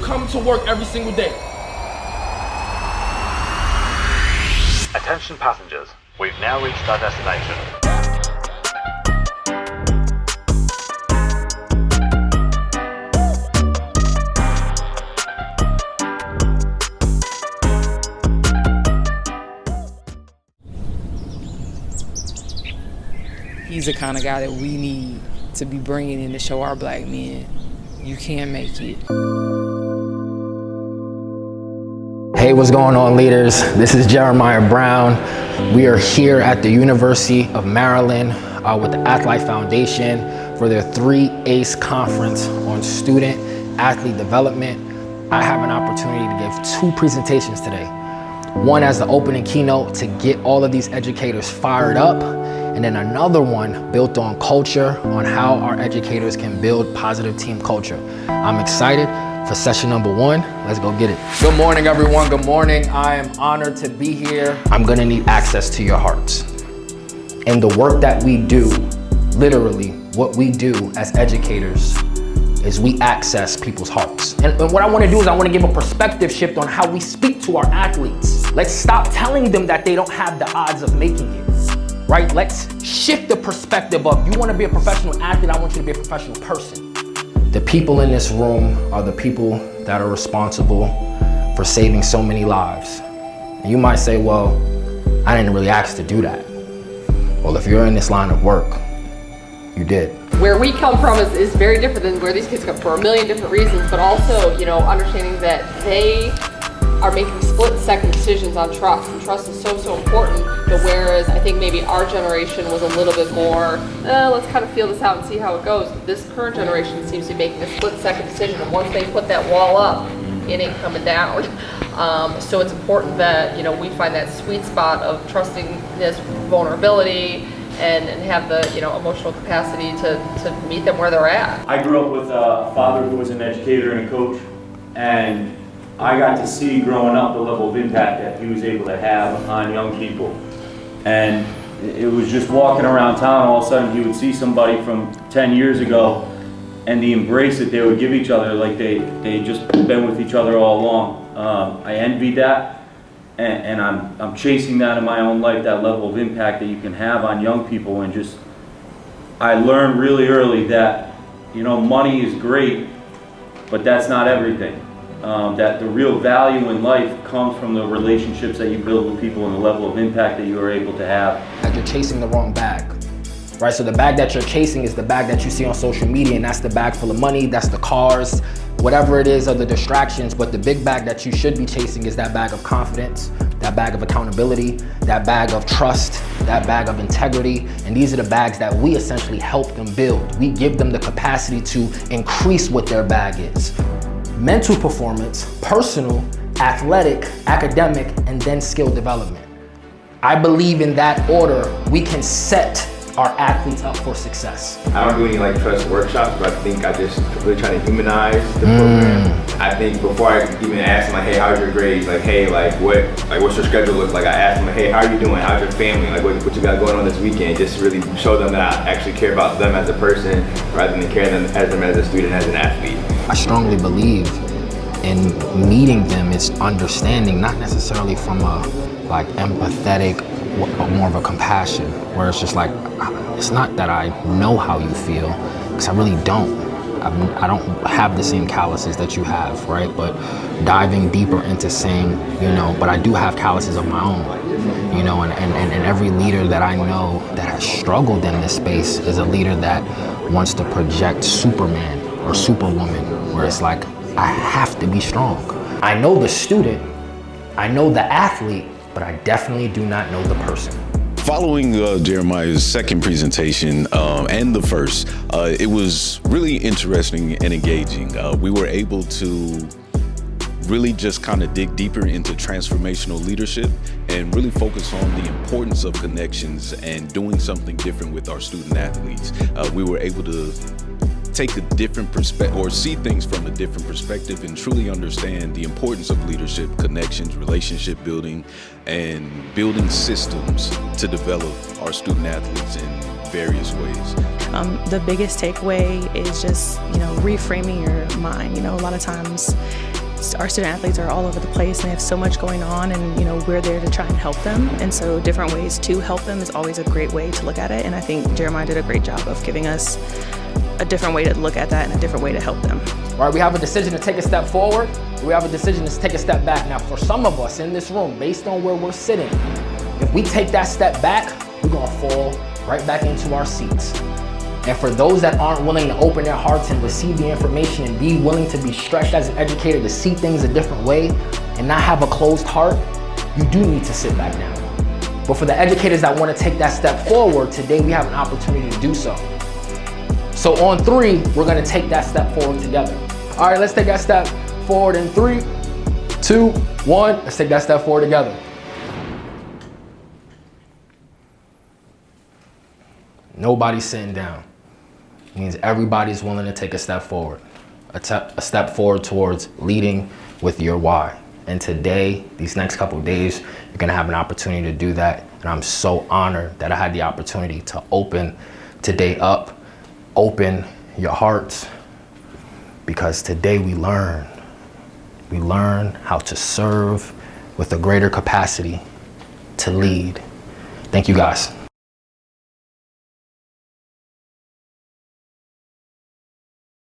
come to work every single day. Attention passengers, we've now reached our destination. He's the kind of guy that we need to be bringing in to show our black men, you can make it. Hey, what's going on, leaders? This is Jeremiah Brown. We are here at the University of Maryland with the AthLife Foundation for their 3 ACE conference on student athlete development. I have an opportunity to give 2 presentations today. One as the opening keynote to get all of these educators fired up, and then another one built on culture, on how our educators can build positive team culture. I'm excited for session number 1. Let's go get it. Good morning, everyone. Good morning. I am honored to be here. I'm gonna need access to your hearts. And the work that we do, literally what we do as educators, is we access people's hearts. And what I wanna do is I wanna give a perspective shift on how we speak to our athletes. Let's stop telling them that they don't have the odds of making it. Right? Let's shift the perspective of, you want to be a professional athlete, I want you to be a professional person. The people in this room are the people that are responsible for saving so many lives. And you might say, well, I didn't really ask to do that. Well, if you're in this line of work, you did. Where we come from is very different than where these kids come for a million different reasons, but also, understanding that they are making split-second decisions on trust, and trust is so important. But whereas I think maybe our generation was a little bit more, let's kind of feel this out and see how it goes. This current generation seems to be making a split-second decision, and once they put that wall up, it ain't coming down. So it's important that we find that sweet spot of trusting this vulnerability and have the emotional capacity to meet them where they're at. I grew up with a father who was an educator and a coach, and I got to see growing up the level of impact that he was able to have on young people. And it was just walking around town, all of a sudden he would see somebody from 10 years ago and the embrace that they would give each other, like they just been with each other all along. I envied that, and I'm chasing that in my own life, that level of impact that you can have on young people. And just, I learned really early that, money is great, but that's not everything. That the real value in life comes from the relationships that you build with people and the level of impact that you are able to have. That you're chasing the wrong bag, right? So the bag that you're chasing is the bag that you see on social media, and that's the bag full of money, that's the cars, whatever it is, are the distractions. But the big bag that you should be chasing is that bag of confidence, that bag of accountability, that bag of trust, that bag of integrity. And these are the bags that we essentially help them build. We give them the capacity to increase what their bag is. Mental performance, personal, athletic, academic, and then skill development. I believe in that order, we can set our athletes up for success. I don't do any trust workshops, but I think I just really try to humanize the program. I think before I even ask them, hey, how's your grades? What's your schedule look like? I ask them, hey, how are you doing? How's your family? What you got going on this weekend? Just really show them that I actually care about them as a person rather than caring them as a student, as an athlete. I strongly believe in meeting them is understanding, not necessarily from a empathetic, more of a compassion, where it's just it's not that I know how you feel, because I really don't. I don't have the same calluses that you have, right? But diving deeper into saying, but I do have calluses of my own, and every leader that I know that has struggled in this space is a leader that wants to project Superman or Superwoman, where it's like, I have to be strong. I know the student, I know the athlete, but I definitely do not know the person. Following Jeremiah's second presentation and the first, it was really interesting and engaging. We were able to really just kind of dig deeper into transformational leadership and really focus on the importance of connections and doing something different with our student athletes. We were able to take a different perspective, or see things from a different perspective, and truly understand the importance of leadership, connections, relationship building, and building systems to develop our student athletes in various ways. The biggest takeaway is just, reframing your mind. A lot of times our student athletes are all over the place and they have so much going on, and we're there to try and help them, and so different ways to help them is always a great way to look at it, and I think Jeremiah did a great job of giving us a different way to look at that and a different way to help them. All right, we have a decision to take a step forward. We have a decision to take a step back. Now, for some of us in this room, based on where we're sitting, if we take that step back, we're gonna fall right back into our seats. And for those that aren't willing to open their hearts and receive the information and be willing to be stretched as an educator to see things a different way and not have a closed heart, you do need to sit back down. But for the educators that want to take that step forward, today we have an opportunity to do so. So on 3, we're going to take that step forward together. All right, let's take that step forward in 3, 2, 1. Let's take that step forward together. Nobody's sitting down. It means everybody's willing to take a step forward, a step forward towards leading with your why. And today, these next couple of days, you're gonna have an opportunity to do that. And I'm so honored that I had the opportunity to open today up, open your hearts, because today we learn how to serve with a greater capacity to lead. Thank you guys.